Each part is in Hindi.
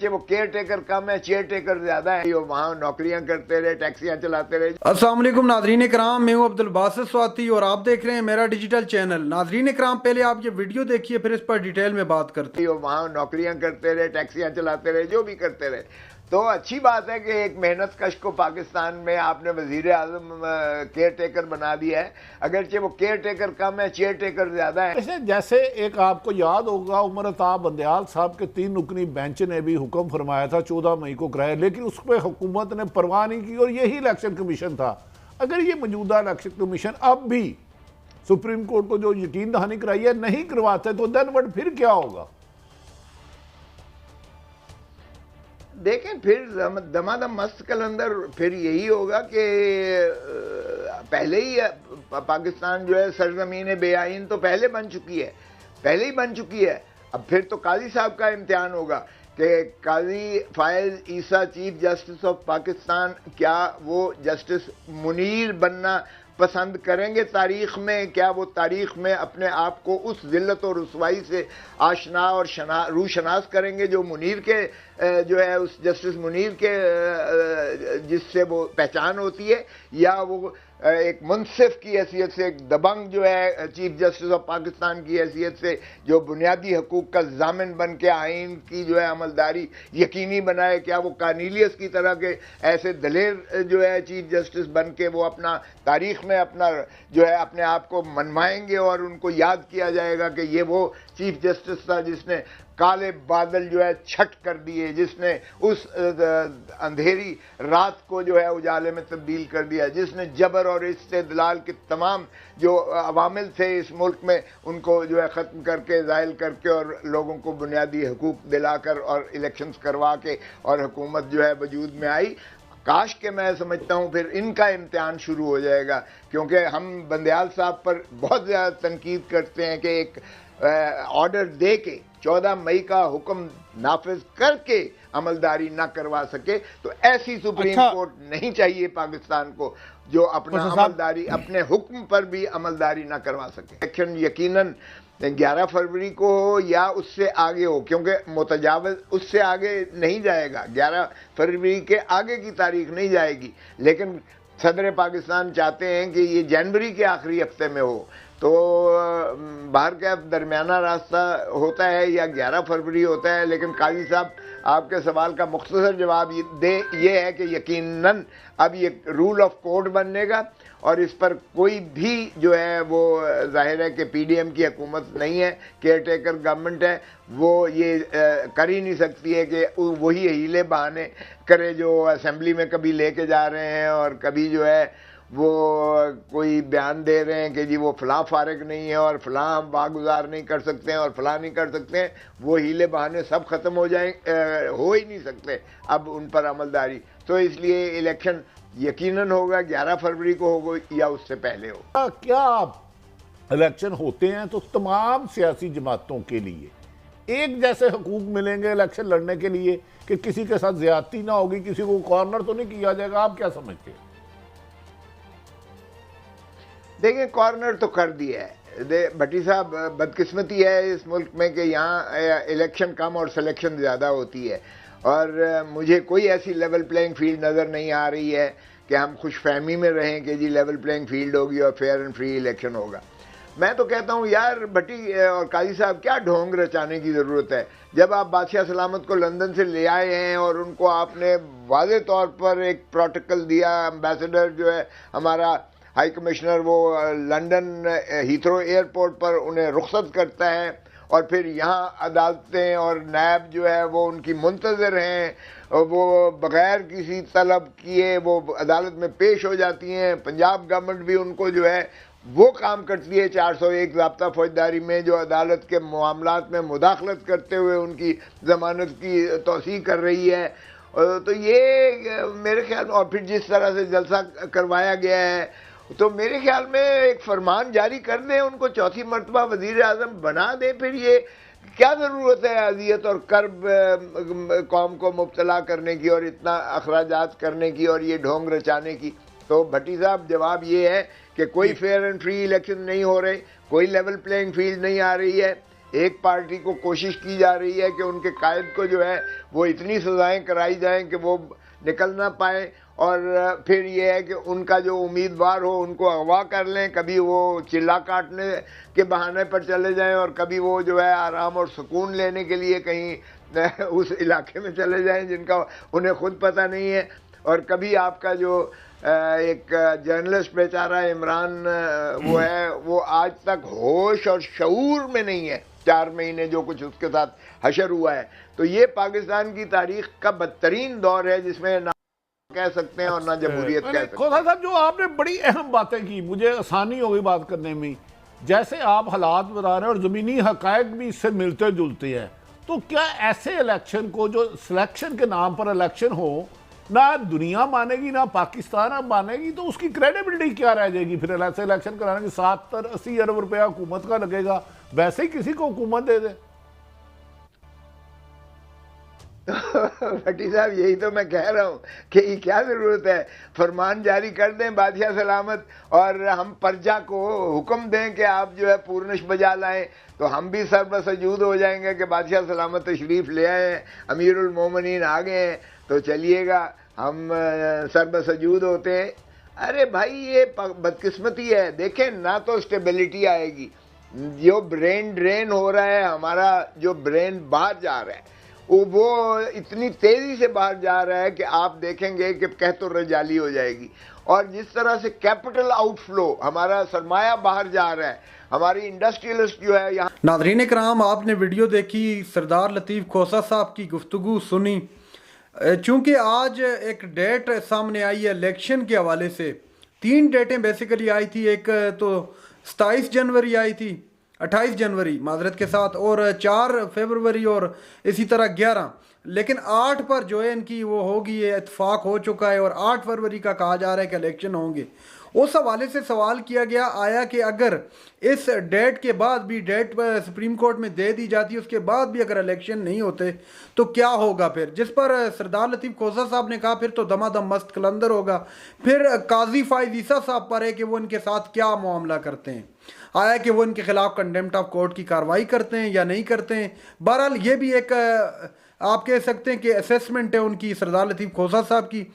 वो केयर टेकर कम है, चेयर टेकर ज्यादा है। वहाँ नौकरियां करते रहे, टैक्सियां चलाते रहे। अस्सलाम वालेकुम नाजरीन कराम, मैं हूं अब्दुल बासित स्वाति और आप देख रहे हैं मेरा डिजिटल चैनल। नाजरीन कराम, पहले आप ये वीडियो देखिए, फिर इस पर डिटेल में बात करते हैं। वहाँ नौकरियां करते रहे, टैक्सियां चलाते रहे, जो भी करते रहे। तो अच्छी बात है कि एक मेहनत कश को पाकिस्तान में आपने वजीर आजम केयर टेकर बना दिया है। अगरचे वो केयर टेकर कम है, चेयर टेकर ज्यादा है। जैसे एक आपको याद होगा उमर अताब बंदयाल साहब के 3 रुकनी बेंच ने भी हुक्म फरमाया था 14 मई को कराया, लेकिन उस पर हुकूमत ने परवाह नहीं की और यही इलेक्शन कमीशन था। अगर ये मौजूदा इलेक्शन कमीशन अब भी सुप्रीम कोर्ट को जो यकीन दहानी कराई है नहीं करवाते तो देन व्हाट, फिर क्या होगा? देखें, फिर दमादम मस्त कलंदर फिर यही होगा कि पहले ही पाकिस्तान जो है सरजमीन बेआइन तो पहले बन चुकी है, पहले ही बन चुकी है। अब फिर तो काजी साहब का इम्तिहान होगा कि काजी फायज ईसा चीफ जस्टिस ऑफ पाकिस्तान, क्या वो जस्टिस मुनीर बनना पसंद करेंगे तारीख में? क्या वो तारीख में अपने आप को उस जिल्लत और रुसवाई से आशना और रूशनास करेंगे जो मुनीर के जो है उस जस्टिस मुनीर के जिससे वो पहचान होती है? या वो एक मुनसिफ की हैसियत से, एक दबंग जो है चीफ जस्टिस ऑफ पाकिस्तान की हैसियत से, जो बुनियादी हकूक़ का जामिन बन के आइन की जो है अमलदारी यकीनी बनाए, क्या वो कार्नीलियस की तरह के ऐसे दलेर जो है चीफ जस्टिस बन के वो अपना तारीख में अपना जो है अपने आप को मनवाएंगे और उनको याद किया जाएगा कि ये वो चीफ जस्टिस था जिसने काले बादल जो है छट कर दिए, जिसने उस अंधेरी रात को जो है उजाले में तब्दील कर दिया, जिसने जबर और इस्तेदलाल के तमाम जो अवामिल थे इस मुल्क में उनको जो है ख़त्म करके, ज़ाइल करके और लोगों को बुनियादी हकूक़ दिलाकर और इलेक्शंस करवा के और हुकूमत जो है वजूद में आई। काश के मैं समझता हूँ फिर इनका इम्तिहान शुरू हो जाएगा, क्योंकि हम बंदयाल साहब पर बहुत ज़्यादा तनकीद करते हैं कि एक ऑर्डर दे के 14 मई का हुक्म नाफिज करके अमलदारी ना करवा सके, तो ऐसी सुप्रीम कोर्ट नहीं चाहिए पाकिस्तान को जो अपना अमलदारी अपने हुक्म पर भी अमलदारी ना करवा सके। इलेक्शन यकीनन 11 फरवरी को हो या उससे आगे हो, क्योंकि मुतजाविज उससे आगे नहीं जाएगा, 11 फरवरी के आगे की तारीख नहीं जाएगी। लेकिन सदर पाकिस्तान चाहते हैं कि ये जनवरी के आखिरी हफ्ते में हो, तो बाहर का दरमियाना रास्ता होता है या 11 फरवरी होता है। लेकिन काजी साहब आपके सवाल का मुख्तसर जवाब ये है कि यकीनन अब ये रूल ऑफ कोर्ट बनेगा और इस पर कोई भी जो है वो जाहिर है कि पीडीएम की हुकूमत नहीं है, केयर टेकर गवर्नमेंट है, वो ये कर ही नहीं सकती है कि वही हीले बहाने करे जो असेंबली में कभी लेके जा रहे हैं और कभी जो है वो कोई बयान दे रहे हैं कि जी वो फलां फारिग नहीं है और फलां हम बागुजार नहीं कर सकते हैं और फलां नहीं कर सकते हैं। वो हीले बहाने सब ख़त्म हो जाए, हो ही नहीं सकते अब उन पर अमलदारी। तो इसलिए इलेक्शन यकीनन होगा, 11 फरवरी को होगा या उससे पहले हो। क्या इलेक्शन होते हैं तो तमाम सियासी जमातों के लिए एक जैसे हकूक मिलेंगे इलेक्शन लड़ने के लिए कि किसी के साथ ज्यादती ना होगी, किसी को कॉर्नर तो नहीं किया जाएगा? आप क्या समझते हैं? देखिए, कॉर्नर तो कर दिया है भट्टी साहब। बदकिस्मती है इस मुल्क में कि यहाँ इलेक्शन कम और सिलेक्शन ज़्यादा होती है और मुझे कोई ऐसी लेवल प्लेइंग फील्ड नज़र नहीं आ रही है कि हम खुशफहमी में रहें कि जी लेवल प्लेइंग फील्ड होगी और फेयर एंड फ्री इलेक्शन होगा। मैं तो कहता हूँ यार भट्टी और काजी साहब, क्या ढोंग रचाने की ज़रूरत है? जब आप बादशाह सलामत को लंदन से ले आए हैं और उनको आपने वाज़े तौर पर एक प्रोटोकॉल दिया, एम्बेसडर जो है हमारा हाई कमिश्नर वो लंदन हीथ्रो एयरपोर्ट पर उन्हें रुखसत करता है और फिर यहाँ अदालतें और नैब जो है वो उनकी मुंतज़र हैं, वो बग़ैर किसी तलब किए वो अदालत में पेश हो जाती हैं। पंजाब गवर्नमेंट भी उनको जो है वो काम करती है 401 ज़ाब्ता फौजदारी में, जो अदालत के मामलात में मुदाखलत करते हुए उनकी ज़मानत की तौसीक़ कर रही है। तो ये मेरे ख्याल में, और फिर जिस तरह से जलसा करवाया गया है, तो मेरे ख्याल में एक फरमान जारी कर दें, उनको चौथी मरतबा वजीर आज़म बना दें। फिर ये क्या ज़रूरत है अजियत और कर्ब कौम को मुब्तला करने की और इतना अखराजात करने की और ये ढोंग रचाने की? तो भट्टी साहब, जवाब ये है कि कोई फेयर एंड फ्री इलेक्शन नहीं हो रहे, कोई लेवल प्लेइंग फील्ड नहीं आ रही है। एक पार्टी को कोशिश की जा रही है कि उनके कायद को जो है वो इतनी सजाएं कराई जाएं कि वो निकल ना पाए, और फिर ये है कि उनका जो उम्मीदवार हो उनको अगवा कर लें, कभी वो चिल्ला काटने के बहाने पर चले जाएं और कभी वो जो है आराम और सुकून लेने के लिए कहीं उस इलाके में चले जाएं जिनका उन्हें खुद पता नहीं है, और कभी आपका जो एक जर्नलिस्ट बेचारा इमरान वो है, वो आज तक होश और शऊर में नहीं है। 4 महीने जो कुछ उसके साथ हशर हुआ है, तो ये पाकिस्तान की तारीख का बदतरीन दौर है जिसमें ना कह सकते हैं और ना जमहूरियत कह सकते हैं। खोसा साहब, जो आपने बड़ी अहम बातें की, मुझे आसानी होगी बात करने में। जैसे आप हालात बता रहे हैं और ज़मीनी हकायक भी इससे मिलते जुलते हैं, तो क्या ऐसे इलेक्शन को, जो सिलेक्शन के नाम पर इलेक्शन हो, ना दुनिया मानेगी ना पाकिस्तान अब मानेगी, तो उसकी क्रेडिबिलिटी क्या रह जाएगी? फिर ऐसे इलेक्शन कराने के 70-80 अरब रुपया हुकूमत का लगेगा, वैसे ही किसी को हुकूमत दे दे। भट्टी साहब, यही तो मैं कह रहा हूँ कि क्या जरूरत है, फरमान जारी कर दें बादशाह सलामत, और हम प्रजा को हुक्म दें कि आप जो है पूर्णश बजा लाएं, तो हम भी सर्वसजूद हो जाएंगे कि बादशाह सलामत तशरीफ ले आए हैं, अमीरुल मोमिनीन आ गए हैं, तो चलिएगा हम सर्वसजूद होते हैं। अरे भाई, ये बदकिस्मती है। देखें, ना तो स्टेबिलिटी आएगी, जो ब्रेन ड्रेन हो रहा है, हमारा जो ब्रेन बाहर जा रहा है वो इतनी तेजी से बाहर जा रहा है कि आप देखेंगे कि कहतो रजाली हो जाएगी, और जिस तरह से कैपिटल आउटफ्लो, हमारा सरमाया बाहर जा रहा है, हमारी इंडस्ट्रियलिस्ट जो है यहाँ। नाज़रीन कराम, आपने वीडियो देखी, सरदार लतीफ़ खोसा साहब की गुफ्तगू सुनी। चूँकि आज एक डेट सामने आई है इलेक्शन के हवाले से, 3 डेटें बेसिकली आई थी। एक तो 27 जनवरी आई थी, 28 जनवरी माजरत के साथ, और 4 फरवरी, और इसी तरह 11। लेकिन 8 पर जो है इनकी वो होगी, ये इत्तेफाक हो चुका है, और 8 फरवरी का कहा जा रहा है कि इलेक्शन होंगे। उस हवाले से सवाल किया गया आया कि अगर इस डेट के बाद भी, डेट सुप्रीम कोर्ट में दे दी जाती है, उसके बाद भी अगर इलेक्शन नहीं होते तो क्या होगा फिर? जिस पर सरदार लतीफ़ खोसा साहब ने कहा फिर तो दमादम मस्त कलंदर होगा। फिर काजी फाइज ईसा साहब पर है कि वो इनके साथ क्या मामला करते हैं, आया कि वो इनके खिलाफ कंडेम्प्ट ऑफ कोर्ट की कार्रवाई करते हैं या नहीं करते हैं। बहरहाल ये भी एक आप कह सकते हैं कि असेसमेंट है उनकी, सरदार लतीफ़ खोसा साहब की।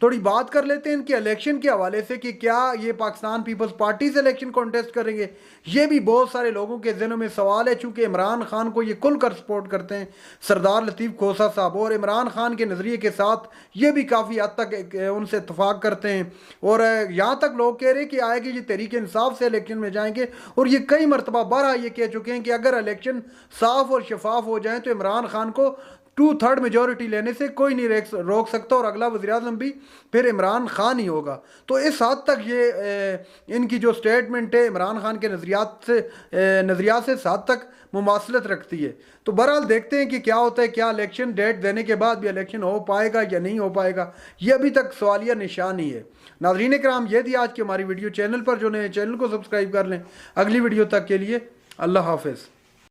थोड़ी बात कर लेते हैं इनके इलेक्शन के हवाले से कि क्या ये पाकिस्तान पीपल्स पार्टी से इलेक्शन कॉन्टेस्ट करेंगे। ये भी बहुत सारे लोगों के ज़हनों में सवाल है, चूँकि इमरान खान को ये खुल कर सपोर्ट करते हैं सरदार लतीफ़ खोसा साहब, और इमरान खान के नज़रिए के साथ ये भी काफ़ी हद तक उनसे इत्तफाक करते हैं। और यहाँ तक लोग कह रहे हैं कि आएगी ये तहरीक इंसाफ से इलेक्शन में जाएंगे, और ये कई मरतबा बारहा ये कह चुके हैं कि अगर इलेक्शन साफ और शफाफ हो जाए तो इमरान खान को 2/3 मेजॉरिटी लेने से कोई नहीं रोक सकता, और अगला वज़ीर-ए-आज़म भी फिर इमरान खान ही होगा। तो इस हद तक ये इनकी जो स्टेटमेंट है इमरान खान के नज़रियात से इस हद तक मुमासलत रखती है। तो बहरहाल देखते हैं कि क्या होता है, क्या इलेक्शन डेट देने के बाद भी इलेक्शन हो पाएगा या नहीं हो पाएगा, ये अभी तक सवालिया निशान ही है। नाज़रीन कराम, ये थी आज की हमारी वीडियो। चैनल पर जो नए चैनल को सब्सक्राइब कर लें। अगली वीडियो तक के लिए अल्लाह हाफिज़।